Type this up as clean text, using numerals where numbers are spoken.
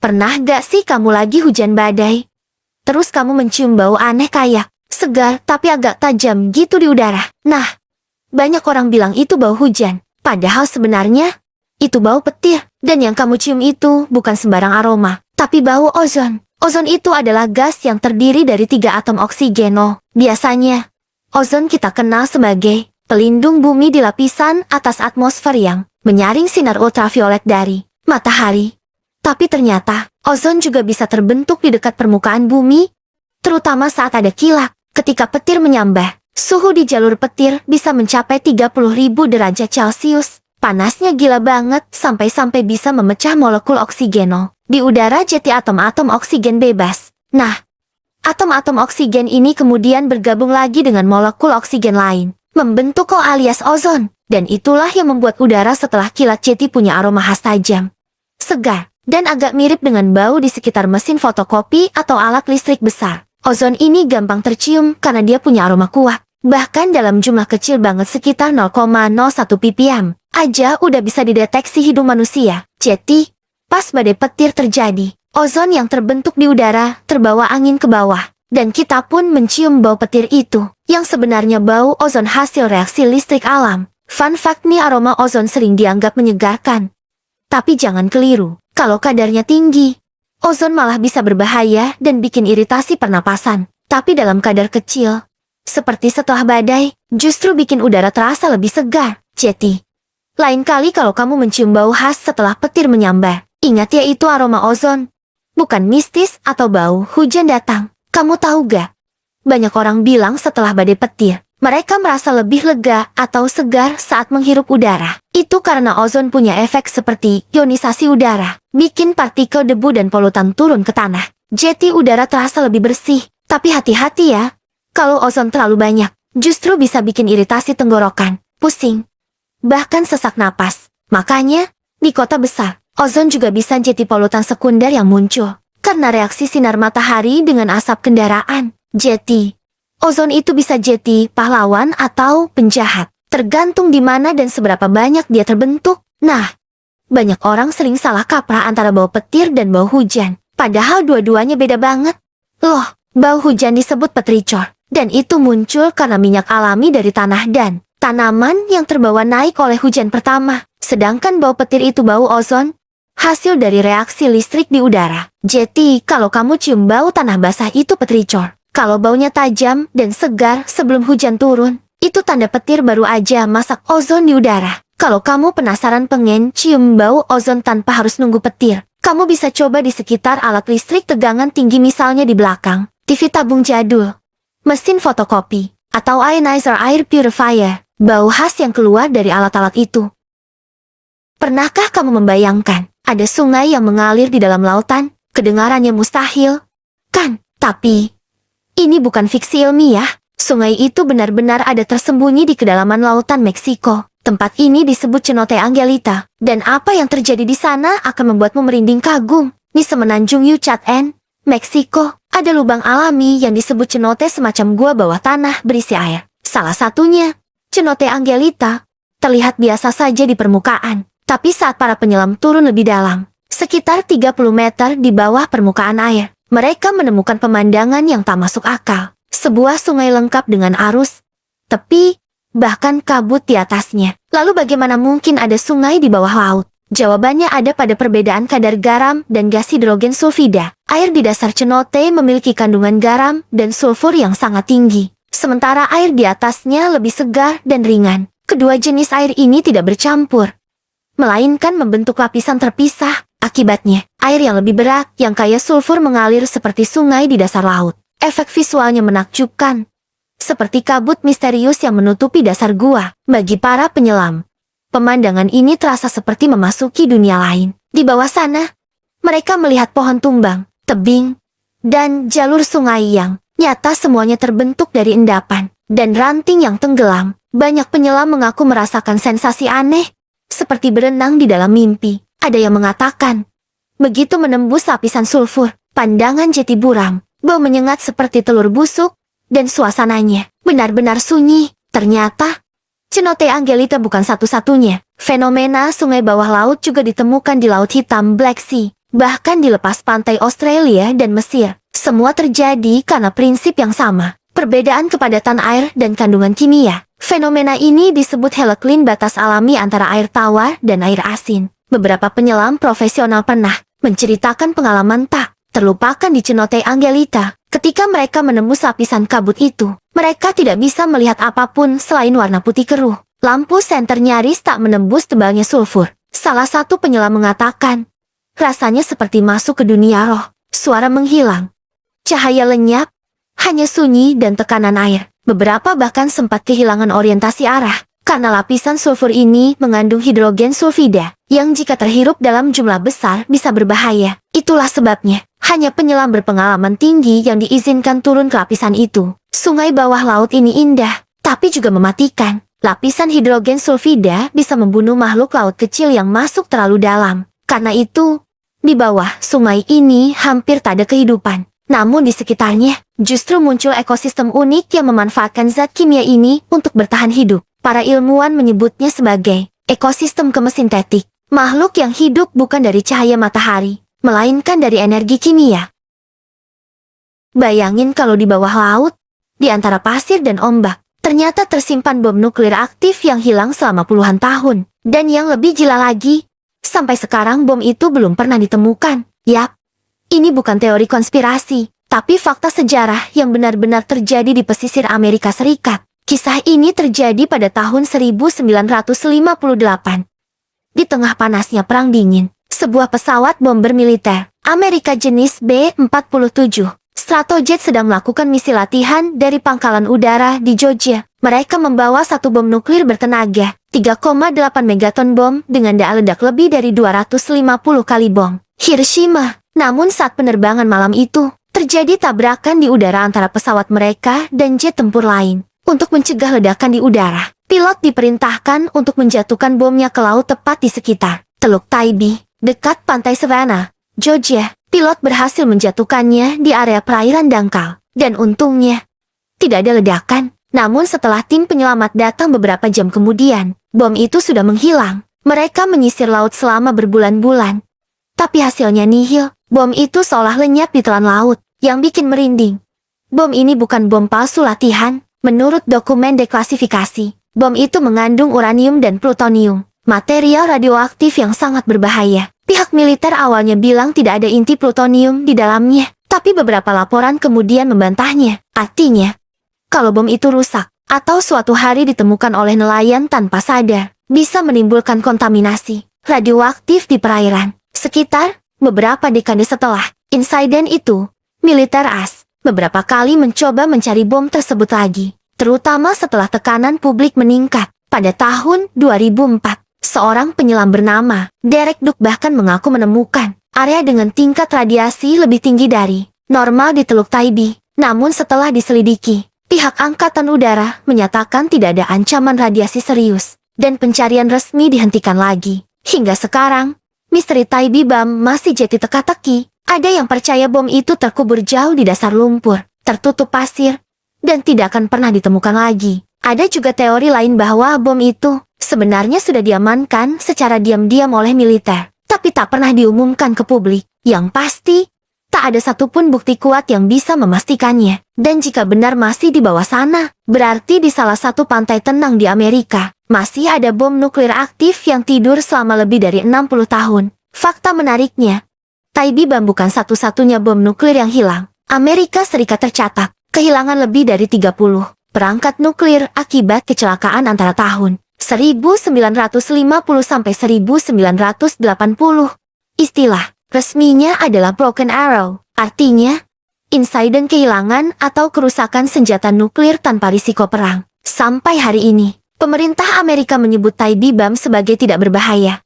Pernah gak sih kamu lagi hujan badai? Terus kamu mencium bau aneh kayak segar tapi agak tajam gitu di udara. Nah, banyak orang bilang itu bau hujan. Padahal sebenarnya, itu bau petir. Dan yang kamu cium itu bukan sembarang aroma, tapi bau ozon. Ozon itu adalah gas yang terdiri dari 3 atom oksigen. Biasanya, ozon kita kenal sebagai pelindung bumi di lapisan atas atmosfer yang menyaring sinar ultraviolet dari matahari. Tapi ternyata, ozon juga bisa terbentuk di dekat permukaan bumi, terutama saat ada kilat. Ketika petir menyambar, suhu di jalur petir bisa mencapai 30.000 derajat Celcius. Panasnya gila banget sampai-sampai bisa memecah molekul oksigen di udara jadi atom-atom oksigen bebas. Nah, atom-atom oksigen ini kemudian bergabung lagi dengan molekul oksigen lain, membentuk alias ozon. Dan itulah yang membuat udara setelah kilat jadi punya aroma khas tajam, segar, dan agak mirip dengan bau di sekitar mesin fotokopi atau alat listrik besar. Ozon ini gampang tercium karena dia punya aroma kuat. Bahkan dalam jumlah kecil banget sekitar 0,01 ppm aja udah bisa dideteksi hidung manusia. Jadi, pas badai petir terjadi, ozon yang terbentuk di udara terbawa angin ke bawah. Dan kita pun mencium bau petir itu, yang sebenarnya bau ozon hasil reaksi listrik alam. Fun fact nih, aroma ozon sering dianggap menyegarkan. Tapi jangan keliru. Kalau kadarnya tinggi, ozon malah bisa berbahaya dan bikin iritasi pernapasan. Tapi dalam kadar kecil, seperti setelah badai, justru bikin udara terasa lebih segar. Jadi, lain kali kalau kamu mencium bau khas setelah petir menyambar, ingat ya itu aroma ozon. Bukan mistis atau bau hujan datang. Kamu tahu gak? Banyak orang bilang setelah badai petir, mereka merasa lebih lega atau segar saat menghirup udara. Itu karena ozon punya efek seperti ionisasi udara, bikin partikel debu dan polutan turun ke tanah. Jadi udara terasa lebih bersih. Tapi hati-hati ya, kalau ozon terlalu banyak, justru bisa bikin iritasi tenggorokan, pusing, bahkan sesak napas. Makanya, di kota besar, ozon juga bisa jadi polutan sekunder yang muncul karena reaksi sinar matahari dengan asap kendaraan. Jadi, ozon itu bisa jadi pahlawan atau penjahat, tergantung di mana dan seberapa banyak dia terbentuk. Nah, banyak orang sering salah kaprah antara bau petir dan bau hujan, padahal dua-duanya beda banget. Loh, bau hujan disebut petricor, dan itu muncul karena minyak alami dari tanah dan tanaman yang terbawa naik oleh hujan pertama. Sedangkan bau petir itu bau ozon, hasil dari reaksi listrik di udara. Jadi, kalau kamu cium bau tanah basah itu petricor. Kalau baunya tajam dan segar sebelum hujan turun, itu tanda petir baru aja masak ozon di udara. Kalau kamu penasaran pengen cium bau ozon tanpa harus nunggu petir, kamu bisa coba di sekitar alat listrik tegangan tinggi, misalnya di belakang TV tabung jadul, mesin fotokopi, atau ionizer air purifier. Bau khas yang keluar dari alat-alat itu. Pernahkah kamu membayangkan ada sungai yang mengalir di dalam lautan? Kedengarannya mustahil, kan? Tapi ini bukan fiksi ilmiah. Sungai itu benar-benar ada tersembunyi di kedalaman lautan Meksiko. Tempat ini disebut Cenote Angelita. Dan apa yang terjadi di sana akan membuatmu merinding kagum. Di semenanjung Yucatán, Meksiko, ada lubang alami yang disebut cenote, semacam gua bawah tanah berisi air. Salah satunya, Cenote Angelita, terlihat biasa saja di permukaan. Tapi saat para penyelam turun lebih dalam, sekitar 30 meter di bawah permukaan air, mereka menemukan pemandangan yang tak masuk akal. Sebuah sungai lengkap dengan arus, tepi, bahkan kabut di atasnya. Lalu bagaimana mungkin ada sungai di bawah laut? Jawabannya ada pada perbedaan kadar garam dan gas hidrogen sulfida. Air di dasar cenote memiliki kandungan garam dan sulfur yang sangat tinggi, sementara air di atasnya lebih segar dan ringan. Kedua jenis air ini tidak bercampur, melainkan membentuk lapisan terpisah. Akibatnya, air yang lebih berat, yang kaya sulfur, mengalir seperti sungai di dasar laut. Efek visualnya menakjubkan, seperti kabut misterius yang menutupi dasar gua. Bagi para penyelam, pemandangan ini terasa seperti memasuki dunia lain. Di bawah sana, mereka melihat pohon tumbang, tebing, dan jalur sungai yang nyata semuanya terbentuk dari endapan dan ranting yang tenggelam. Banyak penyelam mengaku merasakan sensasi aneh, seperti berenang di dalam mimpi. Ada yang mengatakan, begitu menembus lapisan sulfur, pandangan jadi buram, bau menyengat seperti telur busuk, dan suasananya benar-benar sunyi. Ternyata, Cenote Angelita bukan satu-satunya. Fenomena sungai bawah laut juga ditemukan di Laut Hitam Black Sea. Bahkan di lepas pantai Australia dan Mesir, semua terjadi karena prinsip yang sama. Perbedaan kepadatan air dan kandungan kimia. Fenomena ini disebut Heleklin, batas alami antara air tawar dan air asin. Beberapa penyelam profesional pernah menceritakan pengalaman tak terlupakan di Cenote Angelita. Ketika mereka menembus lapisan kabut itu, mereka tidak bisa melihat apapun selain warna putih keruh. Lampu senter nyaris tak menembus tebalnya sulfur. Salah satu penyelam mengatakan, rasanya seperti masuk ke dunia roh. Suara menghilang. Cahaya lenyap. Hanya sunyi dan tekanan air. Beberapa bahkan sempat kehilangan orientasi arah. Karena lapisan sulfur ini mengandung hidrogen sulfida, yang jika terhirup dalam jumlah besar bisa berbahaya. Itulah sebabnya, hanya penyelam berpengalaman tinggi yang diizinkan turun ke lapisan itu. Sungai bawah laut ini indah, tapi juga mematikan. Lapisan hidrogen sulfida bisa membunuh makhluk laut kecil yang masuk terlalu dalam. Karena itu, di bawah sungai ini hampir tak ada kehidupan. Namun di sekitarnya, justru muncul ekosistem unik yang memanfaatkan zat kimia ini untuk bertahan hidup. Para ilmuwan menyebutnya sebagai ekosistem kemesintetik. Makhluk yang hidup bukan dari cahaya matahari, melainkan dari energi kimia. Bayangin kalau di bawah laut, di antara pasir dan ombak, ternyata tersimpan bom nuklir aktif yang hilang selama puluhan tahun. Dan yang lebih gila lagi, sampai sekarang bom itu belum pernah ditemukan. Yap, ini bukan teori konspirasi, tapi fakta sejarah yang benar-benar terjadi di pesisir Amerika Serikat. Kisah ini terjadi pada tahun 1958. Di tengah panasnya Perang Dingin, sebuah pesawat bomber militer Amerika jenis B-47 Stratojet sedang melakukan misi latihan dari pangkalan udara di Georgia. Mereka membawa satu bom nuklir bertenaga 3,8 megaton bom dengan daya ledak lebih dari 250 kali bom Hiroshima. Namun saat penerbangan malam itu, terjadi tabrakan di udara antara pesawat mereka dan jet tempur lain. Untuk mencegah ledakan di udara, pilot diperintahkan untuk menjatuhkan bomnya ke laut tepat di sekitar Teluk Tybee, dekat pantai Savannah, Georgia. Pilot berhasil menjatuhkannya di area perairan dangkal, dan untungnya, tidak ada ledakan. Namun setelah tim penyelamat datang beberapa jam kemudian, bom itu sudah menghilang. Mereka menyisir laut selama berbulan-bulan. Tapi hasilnya nihil. Bom itu seolah lenyap di telan laut, yang bikin merinding. Bom ini bukan bom palsu latihan. Menurut dokumen deklasifikasi, bom itu mengandung uranium dan plutonium, material radioaktif yang sangat berbahaya. Pihak militer awalnya bilang tidak ada inti plutonium di dalamnya, tapi beberapa laporan kemudian membantahnya. Artinya, kalau bom itu rusak, atau suatu hari ditemukan oleh nelayan tanpa sadar, bisa menimbulkan kontaminasi radioaktif di perairan. Sekitar beberapa dekade setelah insiden itu, militer AS beberapa kali mencoba mencari bom tersebut lagi, terutama setelah tekanan publik meningkat. Pada tahun 2004, seorang penyelam bernama Derek Duke bahkan mengaku menemukan area dengan tingkat radiasi lebih tinggi dari normal di Teluk Tybee. Namun setelah diselidiki, pihak Angkatan Udara menyatakan tidak ada ancaman radiasi serius, dan pencarian resmi dihentikan lagi. Hingga sekarang, misteri Tybee Bomb masih jadi teka-teki. Ada yang percaya bom itu terkubur jauh di dasar lumpur, tertutup pasir, dan tidak akan pernah ditemukan lagi. Ada juga teori lain bahwa bom itu sebenarnya sudah diamankan secara diam-diam oleh militer, tapi tak pernah diumumkan ke publik. Yang pasti, tak ada satupun bukti kuat yang bisa memastikannya. Dan jika benar masih di bawah sana, berarti di salah satu pantai tenang di Amerika, masih ada bom nuklir aktif yang tidur selama lebih dari 60 tahun. Fakta menariknya, Tybee Bomb bukan satu-satunya bom nuklir yang hilang. Amerika Serikat tercatat kehilangan lebih dari 30 perangkat nuklir akibat kecelakaan antara tahun 1950 sampai 1980. Istilah resminya adalah Broken Arrow, artinya insiden kehilangan atau kerusakan senjata nuklir tanpa risiko perang. Sampai hari ini, pemerintah Amerika menyebut Tybee Bomb sebagai tidak berbahaya.